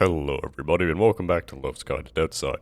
Hello everybody and welcome back to Loafs Guide to Deadside.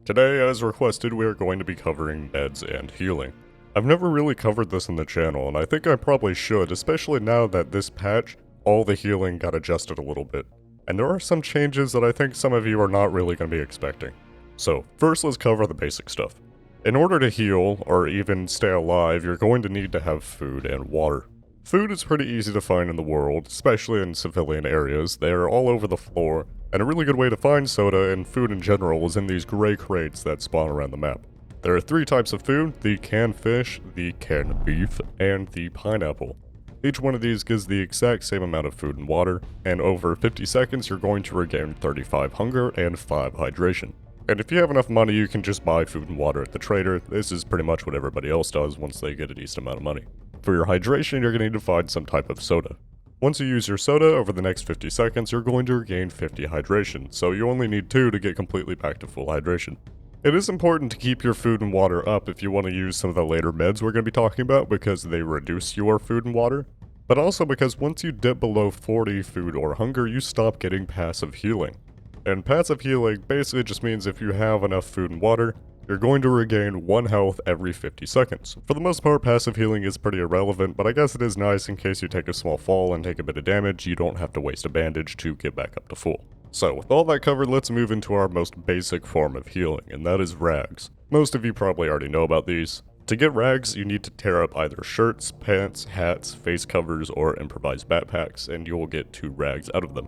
Today, as requested, we are going to be covering meds and healing. I've never really covered this on the channel, and I think I probably should, especially now that this patch, all the healing got adjusted a little bit. And there are some changes that I think some of you are not really going to be expecting. So, first let's cover the basic stuff. In order to heal, or even stay alive, you're going to need to have food and water. Food is pretty easy to find in the world, especially in civilian areas. They are all over the floor, and a really good way to find soda and food in general is in these gray crates that spawn around the map. There are 3 types of food: the canned fish, the canned beef, and the pineapple. Each one of these gives the exact same amount of food and water, and over 50 seconds you're going to regain 35 hunger and 5 hydration. And if you have enough money, you can just buy food and water at the trader. This is pretty much what everybody else does once they get a decent amount of money. For your hydration, you're going to need to find some type of soda. Once you use your soda, over the next 50 seconds, you're going to regain 50 hydration, so you only need 2 to get completely back to full hydration. It is important to keep your food and water up if you want to use some of the later meds we're going to be talking about, because they reduce your food and water, but also because once you dip below 40 food or hunger, you stop getting passive healing. And passive healing basically just means if you have enough food and water, you're going to regain 1 health every 50 seconds. For the most part, passive healing is pretty irrelevant, but I guess it is nice in case you take a small fall and take a bit of damage, you don't have to waste a bandage to get back up to full. So, with all that covered, let's move into our most basic form of healing, and that is rags. Most of you probably already know about these. To get rags, you need to tear up either shirts, pants, hats, face covers, or improvised backpacks, and you will get 2 rags out of them.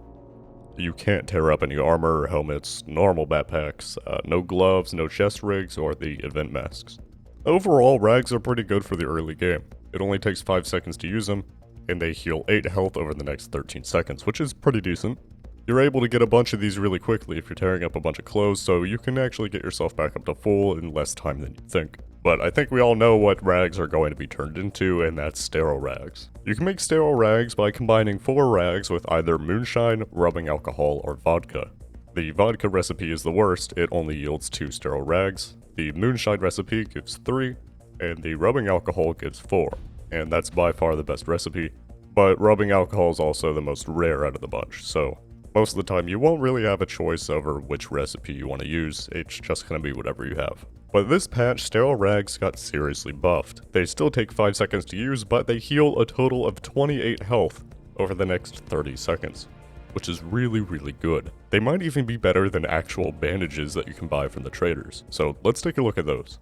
You can't tear up any armor or helmets, normal backpacks, no gloves, no chest rigs, or the event masks. Overall, rags are pretty good for the early game. It only takes 5 seconds to use them, and they heal 8 health over the next 13 seconds, which is pretty decent. You're able to get a bunch of these really quickly if you're tearing up a bunch of clothes, so you can actually get yourself back up to full in less time than you think. But I think we all know what rags are going to be turned into, and that's sterile rags. You can make sterile rags by combining 4 rags with either moonshine, rubbing alcohol, or vodka. The vodka recipe is the worst, it only yields 2 sterile rags. The moonshine recipe gives 3, and the rubbing alcohol gives 4. And that's by far the best recipe, but rubbing alcohol is also the most rare out of the bunch, so most of the time you won't really have a choice over which recipe you want to use, it's just going to be whatever you have. But this patch, sterile rags got seriously buffed. They still take 5 seconds to use, but they heal a total of 28 health over the next 30 seconds, which is really good. They might even be better than actual bandages that you can buy from the traders, so let's take a look at those.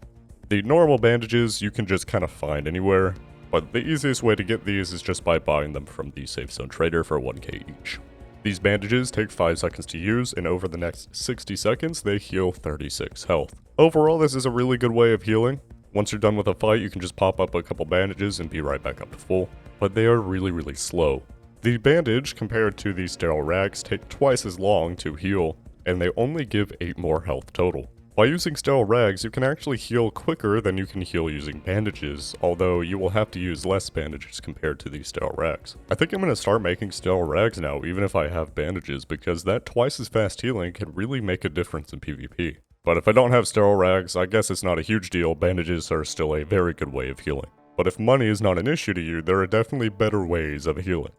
The normal bandages you can just kind of find anywhere, but the easiest way to get these is just by buying them from the Safe Zone Trader for 1k each. These bandages take 5 seconds to use, and over the next 60 seconds, they heal 36 health. Overall, this is a really good way of healing. Once you're done with a fight, you can just pop up a couple bandages and be right back up to full, but they are really slow. The bandage, compared to the sterile rags, take twice as long to heal, and they only give 8 more health total. By using sterile rags, you can actually heal quicker than you can heal using bandages, although you will have to use less bandages compared to the sterile rags. I think I'm going to start making sterile rags now, even if I have bandages, because that twice as fast healing can really make a difference in PvP. But if I don't have sterile rags, I guess it's not a huge deal. Bandages are still a very good way of healing. But if money is not an issue to you, there are definitely better ways of healing.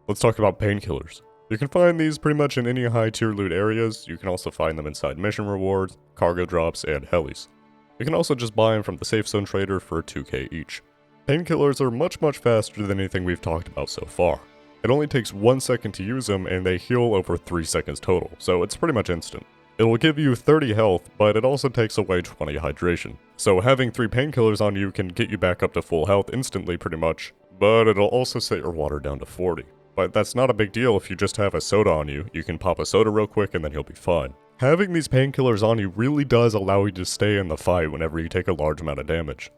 Let's talk about painkillers. You can find these pretty much in any high tier loot areas. You can also find them inside mission rewards, cargo drops, and helis. You can also just buy them from the Safe Zone Trader for 2k each. Painkillers are much faster than anything we've talked about so far. It only takes 1 second to use them, and they heal over 3 seconds total, so it's pretty much instant. It will give you 30 health, but it also takes away 20 hydration. So having 3 painkillers on you can get you back up to full health instantly pretty much, but it'll also set your water down to 40. But that's not a big deal if you just have a soda on you. You can pop a soda real quick and then you'll be fine. Having these painkillers on you really does allow you to stay in the fight whenever you take a large amount of damage,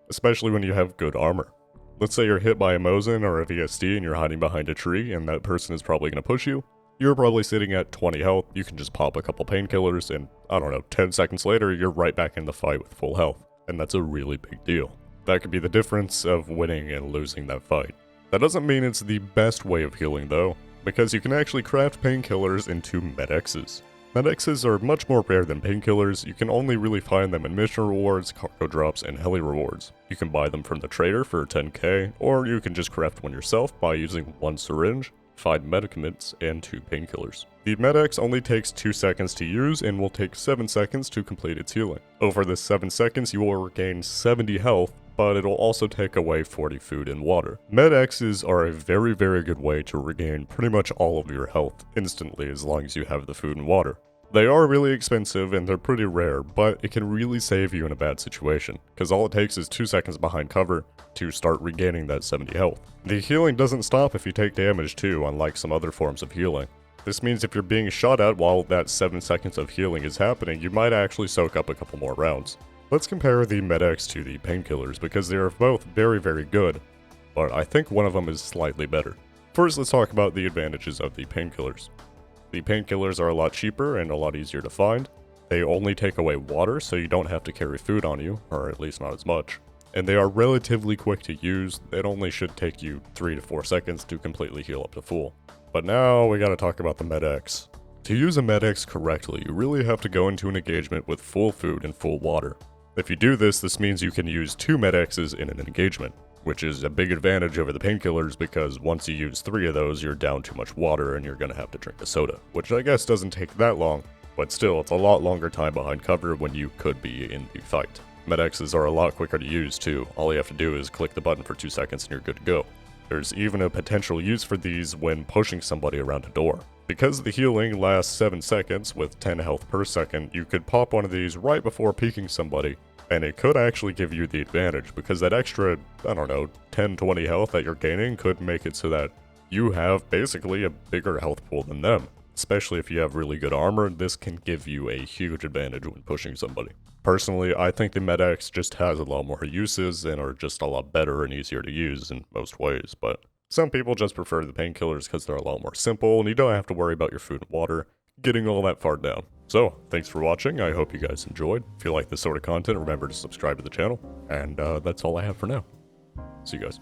especially when you have good armor. Let's say you're hit by a Mosin or a VSD and you're hiding behind a tree and that person is probably going to push you. You're probably sitting at 20 health, you can just pop a couple painkillers and, I don't know, 10 seconds later you're right back in the fight with full health. And that's a really big deal. That could be the difference of winning and losing that fight. That doesn't mean it's the best way of healing though, because you can actually craft painkillers into Medexes. Medexes are much more rare than painkillers. You can only really find them in mission rewards, cargo drops, and heli rewards. You can buy them from the trader for 10k, or you can just craft one yourself by using 1 syringe, 5 medicaments, and 2 painkillers. The Medex only takes 2 seconds to use and will take 7 seconds to complete its healing. Over this 7 seconds, you will regain 70 health, but it'll also take away 40 food and water. Medexes are a very good way to regain pretty much all of your health instantly as long as you have the food and water. They are really expensive and they're pretty rare, but it can really save you in a bad situation, because all it takes is 2 seconds behind cover to start regaining that 70 health. The healing doesn't stop if you take damage too, unlike some other forms of healing. This means if you're being shot at while that 7 seconds of healing is happening, you might actually soak up a couple more rounds. Let's compare the Medex to the Painkillers because they are both very good, but I think one of them is slightly better. First, let's talk about the advantages of the Painkillers. The Painkillers are a lot cheaper and a lot easier to find. They only take away water, so you don't have to carry food on you, or at least not as much. And they are relatively quick to use. It only should take you 3 to 4 seconds to completely heal up to full. But now we gotta talk about the Medex. To use a Medex correctly, you really have to go into an engagement with full food and full water. If you do this, this means you can use 2 Medexes in an engagement, which is a big advantage over the Painkillers because once you use 3 of those, you're down too much water and you're gonna have to drink a soda, which I guess doesn't take that long, but still, it's a lot longer time behind cover when you could be in the fight. Medexes are a lot quicker to use too. All you have to do is click the button for 2 seconds and you're good to go. There's even a potential use for these when pushing somebody around a door. Because the healing lasts 7 seconds with 10 health per second, you could pop one of these right before peeking somebody, and it could actually give you the advantage because that extra, 10-20 health that you're gaining could make it so that you have basically a bigger health pool than them. Especially if you have really good armor, this can give you a huge advantage when pushing somebody. Personally, I think the Medex just has a lot more uses and are just a lot better and easier to use in most ways, but some people just prefer the Painkillers because they're a lot more simple and you don't have to worry about your food and water getting all that far down. So, thanks for watching, I hope you guys enjoyed. If you like this sort of content, remember to subscribe to the channel, and that's all I have for now. See you guys.